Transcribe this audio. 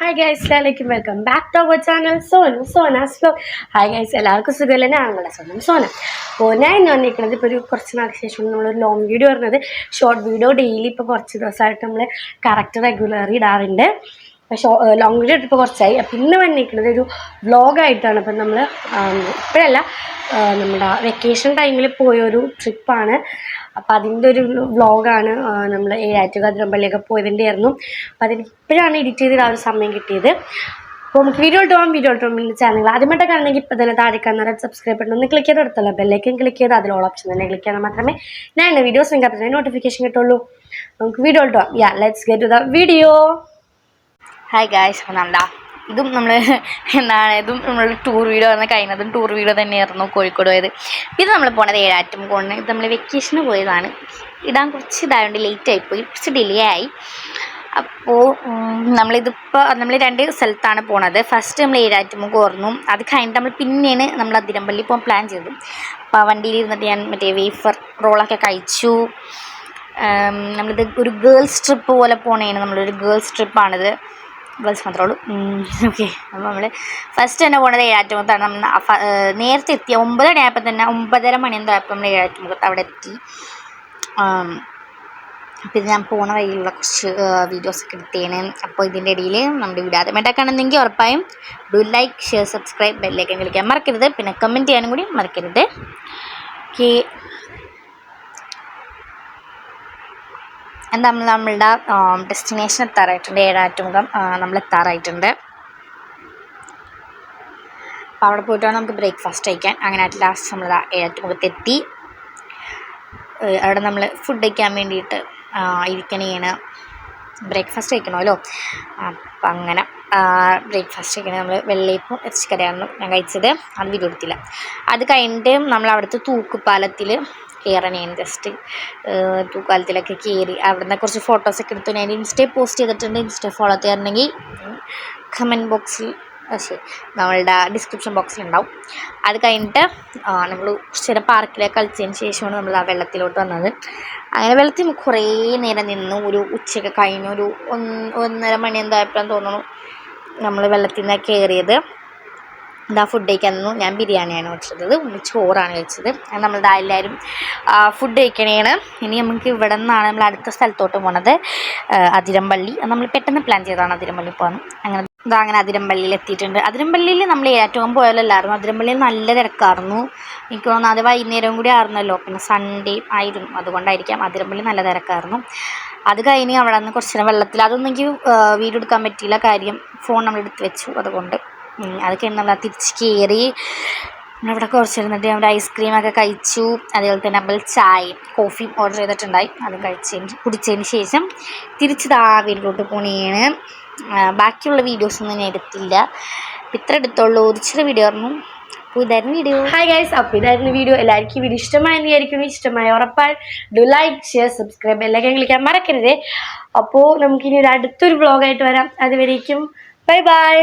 Hi guys, എല്ലാവർക്കും welcome back to our channel Sona's vlog. Hi guys, എല്ലാവർക്കും സുഖമല്ലേ? ഞങ്ങളുടെ സ്വന്തം സോന. അപ്പോൾ ഞാൻ ഇന്ന് വന്നിരിക്കുന്നത് ഇപ്പോൾ കുറച്ച് നാൾക്ക് ശേഷം നമ്മളൊരു ലോങ് വീഡിയോ പറഞ്ഞത് ഷോർട്ട് വീഡിയോ ഡെയിലി ഇപ്പോൾ കുറച്ച് ദിവസമായിട്ട് നമ്മൾ കറക്റ്റ് റെഗുലറി ഇടാറുണ്ട്. ലോങ് വീഡിയോ ഇട്ടിപ്പോൾ കുറച്ചായി. അപ്പം ഇന്ന് വന്നിരിക്കുന്നത് ഒരു വ്ലോഗായിട്ടാണ്. അപ്പം നമ്മൾ ഇപ്പോഴല്ല, നമ്മുടെ വെക്കേഷൻ ടൈമിൽ പോയൊരു ട്രിപ്പാണ്. അപ്പോൾ അതിൻ്റെ ഒരു വ്ലോഗാണ്. നമ്മൾ ഏഴാറ്റുകാൽ അതിരമ്പള്ളിയൊക്കെ പോയതിൻ്റെ ആയിരുന്നു. അപ്പോൾ അതിന് ഇപ്പോഴാണ് എഡിറ്റ് ചെയ്തിട്ട് ആ ഒരു സമയം കിട്ടിയത്. അപ്പോൾ നമുക്ക് വീഡിയോ ഇട്ടുപോകാം. ചാനൽ ആദ്യമായിട്ട് കാണണമെങ്കിൽ ഇപ്പോൾ തന്നെ താഴെ കാണുന്ന സബ്സ്ക്രൈബ് ബട്ടൺ ഒന്ന് ക്ലിക്ക് ചെയ്ത് എടുത്തല്ലോ. ബെല്ലേക്കും ക്ലിക്ക് ചെയ്ത് അതിൽ ഓൾ ഓപ്ഷൻ തന്നെ ക്ലിക്ക് ചെയ്താൽ മാത്രമേ ഞാൻ എൻ്റെ വീഡിയോസ് നിങ്ങൾക്ക് നോട്ടിഫിക്കേഷൻ കിട്ടുള്ളൂ. നമുക്ക് വീഡിയോ ഇട്ടുപോകാം. Let's get to the video. Hi guys, അപ്പം ഇതും നമ്മൾ ടൂർ വീഡിയോ ആണ്. കഴിഞ്ഞതും ടൂർ വീഡിയോ തന്നെയായിരുന്നു, കോഴിക്കോട് പോയത്. ഇത് നമ്മൾ പോണത് ഏഴാറ്റുമുഖമാണ്. ഇത് നമ്മൾ വെക്കേഷന് പോയതാണ്. ഇടാൻ കുറച്ച് ഇതായതുകൊണ്ട് ലേറ്റായിപ്പോയി, കുറച്ച് ഡിലേ ആയി. അപ്പോൾ നമ്മൾ രണ്ട് സ്ഥലത്താണ് പോണത്. ഫസ്റ്റ് നമ്മൾ ഏഴാറ്റുമുഖം ഓർന്നു. അത് കഴിഞ്ഞിട്ട് പിന്നെയാണ് നമ്മൾ അതിരമ്പള്ളി പോകാൻ പ്ലാൻ ചെയ്തത്. അപ്പോൾ ആ വണ്ടിയിൽ ഇരുന്നിട്ട് ഞാൻ വേഫർ റോളൊക്കെ കഴിച്ചു. നമ്മളിത് ഒരു ഗേൾസ് ട്രിപ്പ് പോലെ പോണേണ്. നമ്മളൊരു ഗേൾസ് ട്രിപ്പാണിത്. ഗേൾസ് മാത്രമേ ഉള്ളൂ. ഓക്കെ. അപ്പോൾ നമ്മൾ ഫസ്റ്റ് തന്നെ പോണത് ഏഴാറ്റുമുഖത്താണ്. നമ്മൾ നേരത്തെ എത്തിയ 9 മണിയായപ്പോൾ തന്നെ 9:30 മണിയായപ്പോൾ നമ്മൾ ഏഴാറ്റുമുഖത്ത് അവിടെ എത്തി. പിന്നെ ഞാൻ പോണ വഴിയിലുള്ള കുറച്ച് വീഡിയോസൊക്കെ എടുത്തേണ്. അപ്പോൾ ഇതിൻ്റെ ഇടയിൽ നമ്മുടെ വീഡിയോ ആദ്യമായിട്ടൊക്കെ കാണുന്നെങ്കിൽ ഉറപ്പായും ലൈക്ക്, ഷെയർ, സബ്സ്ക്രൈബ്, ബെല്ലേക്കൻ കളിക്കാൻ മറക്കരുത്. പിന്നെ കമൻറ്റ് ചെയ്യാനും കൂടി മറക്കരുത്. ഓക്കെ. നമ്മളുടെ ഡെസ്റ്റിനേഷൻ എത്താറായിട്ടുണ്ട്. ഏഴാറ്റുമുഖം നമ്മൾ എത്താറായിട്ടുണ്ട്. അപ്പോൾ അവിടെ പോയിട്ടാണ് നമുക്ക് ബ്രേക്ക്ഫാസ്റ്റ് കഴിക്കാൻ. അങ്ങനെ അറ്റ് ലാസ്റ്റ് നമ്മൾ ഏഴാറ്റുമുഖത്തെത്തി. അവിടെ നമ്മൾ ഫുഡ് കഴിക്കാൻ വേണ്ടിയിട്ട് ഇരിക്കണേണ്. ബ്രേക്ക്ഫാസ്റ്റ് കഴിക്കണമല്ലോ. അപ്പം അങ്ങനെ ബ്രേക്ക്ഫാസ്റ്റ് കഴിക്കണേ. നമ്മൾ വെള്ളയപ്പം ഇറച്ചിക്കറിയായിരുന്നു ഞാൻ കഴിച്ചത്. അത് വീഡിയോ എടുത്തില്ല. അത് കഴിഞ്ഞിട്ട് നമ്മൾ അവിടുത്തെ തൂക്കുപാലത്തിൽ കയറണേന്. ജസ്റ്റ് തൂക്കാലത്തിലൊക്കെ കയറി അവിടുന്ന് കുറച്ച് ഫോട്ടോസൊക്കെ എടുത്തു. ഞാൻ ഇൻസ്റ്റയിൽ പോസ്റ്റ് ചെയ്തിട്ടുണ്ട്. ഇൻസ്റ്റ ഫോളോ ചെയ്യാറുണ്ടെങ്കിൽ കമൻറ്റ് ബോക്സിൽ നമ്മളുടെ ഡിസ്ക്രിപ്ഷൻ ബോക്സിലുണ്ടാവും. അത് കഴിഞ്ഞിട്ട് നമ്മൾ ചില പാർക്കിലേക്ക് കളിച്ചതിന് ശേഷമാണ് നമ്മൾ ആ വെള്ളത്തിലോട്ട് വന്നത്. അങ്ങനെ വെള്ളത്തിൽ കുറേ നേരം നിന്നു. ഒരു ഉച്ചയൊക്കെ കഴിഞ്ഞു. ഒരു 1:30 മണി എന്തായപ്പോഴാന്ന് തോന്നുന്നു നമ്മൾ വെള്ളത്തിൽ നിന്ന് കയറിയത്. ഫുഡ് കഴിക്കാൻ നിന്നു. ഞാൻ ബിരിയാണിയാണ് വെച്ചത്, ചോറാണ് കഴിച്ചത്. നമ്മളുടെ എല്ലാവരും ഫുഡ് കഴിക്കണേണ്. ഇനി നമുക്ക് ഇവിടെ നിന്നാണ് നമ്മൾ അടുത്ത സ്ഥലത്തോട്ട് പോണത്, അതിരമ്പള്ളി. നമ്മൾ പെട്ടെന്ന് പ്ലാൻ ചെയ്തതാണ് അതിരമ്പള്ളി പോകാൻ. അങ്ങനെ അതിരമ്പള്ളിയിൽ എത്തിയിട്ടുണ്ട്. അതിരമ്പള്ളിയിൽ നമ്മൾ ഏഴാറ്റുമുഖം പോയാലല്ലായിരുന്നു. അതിരമ്പള്ളിയിൽ നല്ല തിരക്കായിരുന്നു. എനിക്ക് തോന്നുന്നു അത് വൈകുന്നേരം കൂടി ആയിരുന്നല്ലോ, പിന്നെ സൺഡേ ആയിരുന്നു, അതുകൊണ്ടായിരിക്കാം. അതിരമ്പള്ളി നല്ല തിരക്കായിരുന്നു. അത് കഴിഞ്ഞ് അവിടെ നിന്ന് കുറച്ച് നേരം വെള്ളത്തിൽ, അതൊന്നും എനിക്ക് വീഡിയോ എടുക്കാൻ പറ്റിയില്ല. കാര്യം ഫോൺ നമ്മൾ എടുത്ത് വെച്ചു, അതുകൊണ്ട്. അത് കഴിഞ്ഞ് നമ്മൾ തിരിച്ച് കയറി. നമ്മളവിടെ കുറച്ച് ഇരുന്നിട്ട് നമ്മുടെ ഐസ്ക്രീമൊക്കെ കഴിച്ചു. അതുപോലെ തന്നെ നമ്മൾ ചായയും കോഫിയും ഓർഡർ ചെയ്തിട്ടുണ്ടായി. അത് കുടിച്ചതിന് ശേഷം തിരിച്ച് വീട്ടിലോട്ട് പോണേണ്. ബാക്കിയുള്ള വീഡിയോസൊന്നും ഞാൻ എടുത്തില്ല. ഇത്ര എടുത്തുള്ളൂ. ഒരു ചെറിയ വീഡിയോ ആയിരുന്നു. അപ്പോൾ ഇതായിരുന്നു വീഡിയോ. ഹായ് ഗൈസ്, അപ്പോൾ ഇതായിരുന്നു വീഡിയോ. എല്ലാവർക്കും ഈ വീഡിയോ ഇഷ്ടമായെന്ന് വിചാരിക്കുന്നു. ഇഷ്ടമായ ഉറപ്പായി ലൈക്ക്, ഷെയർ, സബ്സ്ക്രൈബ് എല്ലാം കളിക്കാൻ മറക്കരുത്. അപ്പോൾ നമുക്കിനി ഒരു അടുത്തൊരു വ്ളോഗായിട്ട് വരാം. അതുവരേക്കും ബൈ ബൈ.